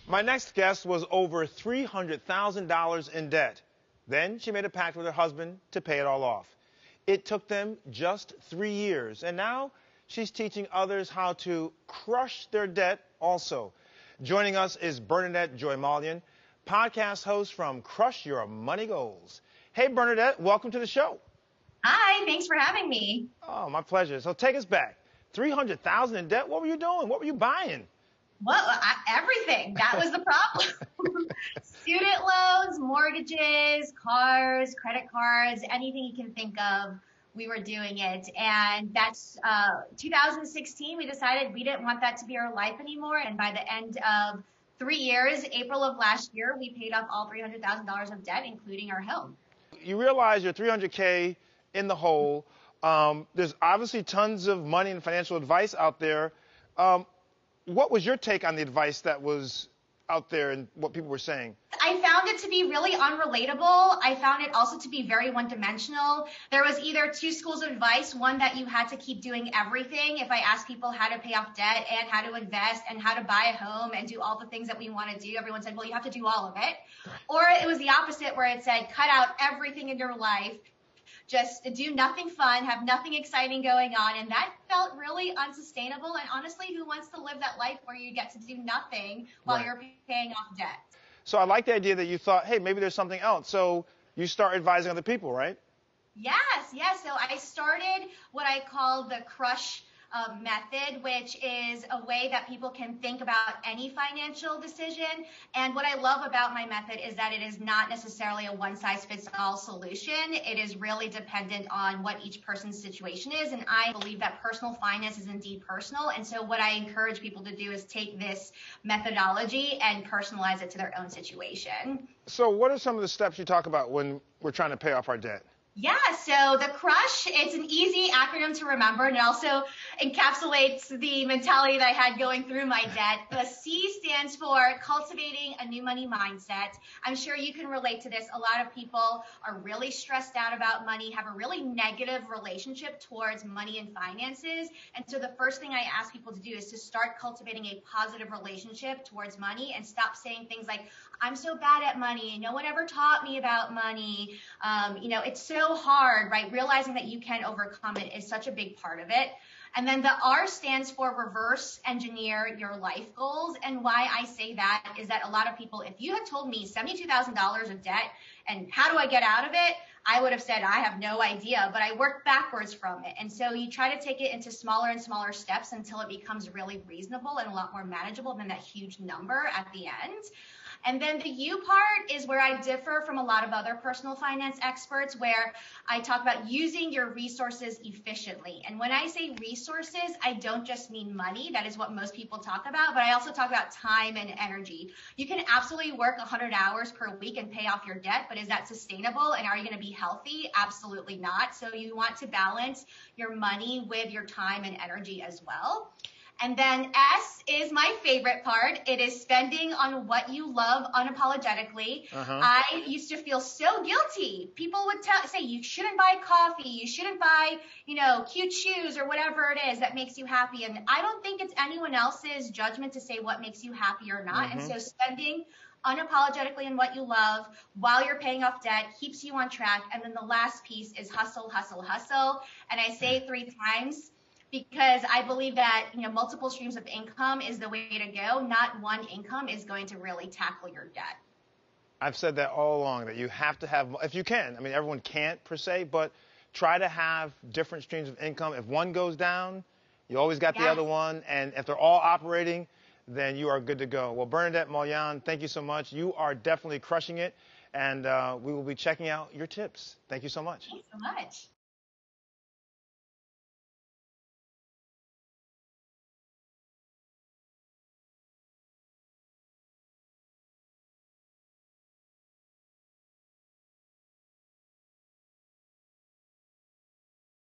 My next guest was over $300,000 in debt. Then she made a pact with her husband to pay it all off. It took them just 3 years, and now she's teaching others how to crush their debt also. Joining us is Bernadette Joy Maulion, podcast host from Crush Your Money Goals. Hey, Bernadette, welcome to the show. Hi, thanks for having me. Oh, my pleasure. So take us back. $300,000 in debt. What were you doing? What were you buying? Well, everything. That was the problem. Student loans, mortgages, cars, credit cards, anything you can think of, we were doing it. And that's 2016, we decided we didn't want that to be our life anymore. And by the end of 3 years, April of last year, we paid off all $300,000 of debt, including our home. You realize you're $300K in the hole. There's obviously tons of money and financial advice out there. What was your take on the advice that was out there and what people were saying? I found it to be really unrelatable. I found it also to be very one-dimensional. There was either two schools of advice, one that you had to keep doing everything. If I asked people how to pay off debt and how to invest and how to buy a home and do all the things that we want to do, everyone said, well, you have to do all of it. Or it was the opposite, where it said, cut out everything in your life. Just do nothing fun, have nothing exciting going on. And that felt really unsustainable. And honestly, who wants to live that life where you get to do nothing while you're paying off debt? So I like the idea that you thought, hey, maybe there's something else. So you start advising other people, right? Yes. So I started what I call the Crush method, which is a way that people can think about any financial decision. And what I love about my method is that it is not necessarily a one-size-fits-all solution. It is really dependent on what each person's situation is. And I believe that personal finance is indeed personal. And so what I encourage people to do is take this methodology and personalize it to their own situation. So what are some of the steps you talk about when we're trying to pay off our debt? Yeah, so the Crush, it's an easy acronym to remember, and it also encapsulates the mentality that I had going through my debt. The C stands for cultivating a new money mindset. I'm sure you can relate to this. A lot of people are really stressed out about money, have a really negative relationship towards money and finances. And so the first thing I ask people to do is to start cultivating a positive relationship towards money and stop saying things like, I'm so bad at money. No one ever taught me about money. It's so hard, right? Realizing that you can overcome it is such a big part of it. And then the R stands for reverse engineer your life goals. And why I say that is that a lot of people, if you had told me $72,000 of debt and how do I get out of it, I would have said, I have no idea, but I worked backwards from it. And so you try to take it into smaller and smaller steps until it becomes really reasonable and a lot more manageable than that huge number at the end. And then the U part is where I differ from a lot of other personal finance experts, where I talk about using your resources efficiently. And when I say resources, I don't just mean money. That is what most people talk about, but I also talk about time and energy. You can absolutely work 100 hours per week and pay off your debt, but is that sustainable? And are you going to be healthy? Absolutely not. So you want to balance your money with your time and energy as well. And then S is my favorite part. It is spending on what you love unapologetically. I used to feel so guilty. People would say, you shouldn't buy coffee. You shouldn't buy, cute shoes or whatever it is that makes you happy. And I don't think it's anyone else's judgment to say what makes you happy or not. And so spending unapologetically on what you love while you're paying off debt keeps you on track. And then the last piece is hustle, hustle, hustle. And I say it 3 times. Because I believe that, multiple streams of income is the way to go. Not one income is going to really tackle your debt. I've said that all along, that you have to have, if you can, everyone can't per se, but try to have different streams of income. If one goes down, you always got the other one. And if they're all operating, then you are good to go. Well, Bernadette Maulion, thank you so much. You are definitely crushing it. And we will be checking out your tips. Thank you so much. Thanks so much.